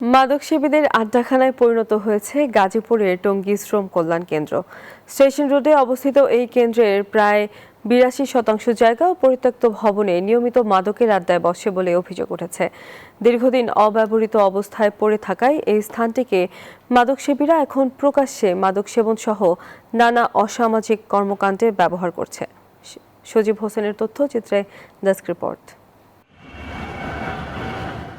মাদকসেবীদের আড্ডাখানায় পরিণত হয়েছে গাজীপুরের টঙ্গী শ্রম কল্যাণ কেন্দ্র। স্টেশন রোডে অবস্থিত এই কেন্দ্রের প্রায় ৮২% জায়গা ও পরিত্যক্ত ভবনে নিয়মিত মাদকের আড্ডায় বসে বলে অভিযোগ উঠেছে। দীর্ঘদিন অব্যবহৃত অবস্থায় পড়ে থাকায় এই স্থানটিকে মাদকসেবীরা এখন প্রকাশ্যে মাদক সেবন সহ নানা অসামাজিক কর্মকাণ্ডে ব্যবহার করছে। সজীব হোসেনের তথ্যচিত্রে ডেস্ক রিপোর্ট।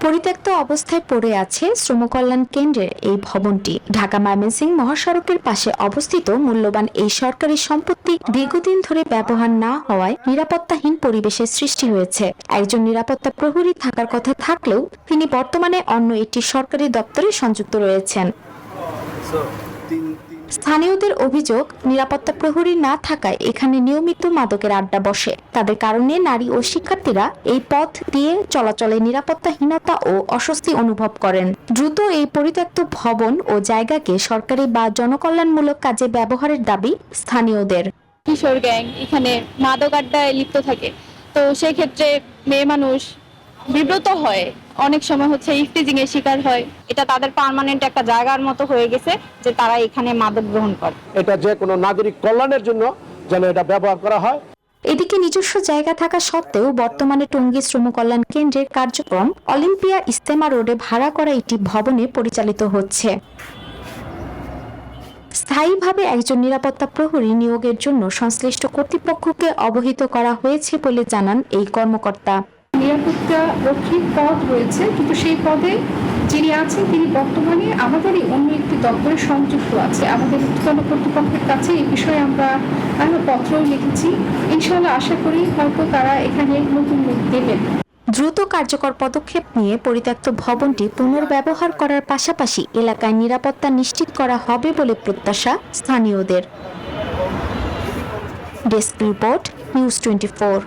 পরিত্যক্ত অবস্থায় পড়ে আছে শ্রমকল্যাণ কেন্দ্রের এই ভবনটি। ঢাকা ময়মনসিংহ মহাসড়কের পাশে অবস্থিত মূল্যবান এই সরকারি সম্পত্তি দীর্ঘদিন ধরে ব্যবহার না হওয়ায় নিরাপত্তাহীন পরিবেশের সৃষ্টি হয়েছে। একজন নিরাপত্তা প্রহরী থাকার কথা থাকলেও তিনি বর্তমানে অন্য একটি সরকারি দপ্তরে সংযুক্ত রয়েছেন। স্থানীয়দের অভিযোগ, নিরাপত্তা প্রহরী না থাকায় এখানে নিয়মিত মাদকের আড্ডা বসে। তাদের কারণে নারী ও শিক্ষার্থীরা এই পথ দিয়ে চলাচলে নিরাপত্তাহীনতা ও অস্বস্তি অনুভব করেন। দ্রুত এই পরিত্যক্ত ভবন ও জায়গাকে সরকারি বা জনকল্যাণমূলক কাজে ব্যবহারের দাবি স্থানীয়দের। কিশোর গ্যাং এখানে মাদক আড্ডায় লিপ্ত থাকে, তো সেক্ষেত্রে মেয়ে মানুষ বিব্রত হয়, অনেক সময় ইফটিজিং এর শিকার হয়। এটা তাদের পার্মানেন্ট একটা জায়গার মতো হয়ে গেছে যে তারা এখানে মাদক গ্রহণ করে। এটা যে কোনো নাগরিক কল্যাণের জন্য যেন এটা ব্যবহার করা হয়। এদিকে নিজস্ব জায়গা থাকা সত্ত্বেও বর্তমানে টঙ্গী শ্রম কল্যাণ কেন্দ্রের কার্যক্রম অলিম্পিয়া ইস্তেমা রোডে ভাড়া করা একটি ভবনে পরিচালিত হচ্ছে। স্থায়ীভাবে একজন নিরাপত্তা প্রহরী নিয়োগের জন্য সংশ্লিষ্ট কর্তৃপক্ষকে অবহিত করা হয়েছে বলে জানান এই কর্মকর্তা। নিরাপত্তা রক্ষীর পদ রয়েছে, কিন্তু সেই পদে যিনি আছেন তিনি বর্তমানে আমাদেরই অন্য একটি দপ্তরে সংযুক্ত আছে। আমাদের ঊর্ধ্বতন কর্তৃপক্ষের কাছে এই বিষয়ে আমরা পত্রও লিখেছি। ইনশাআল্লাহ আশা করি হয়তো তারা এখানে নতুন রূপ দেবেন। দ্রুত কার্যকর পদক্ষেপ নিয়ে পরিত্যক্ত ভবনটি পুনর্ব্যবহার করার পাশাপাশি এলাকায় নিরাপত্তা নিশ্চিত করা হবে বলে প্রত্যাশা স্থানীয়দের। Desk report, news 24।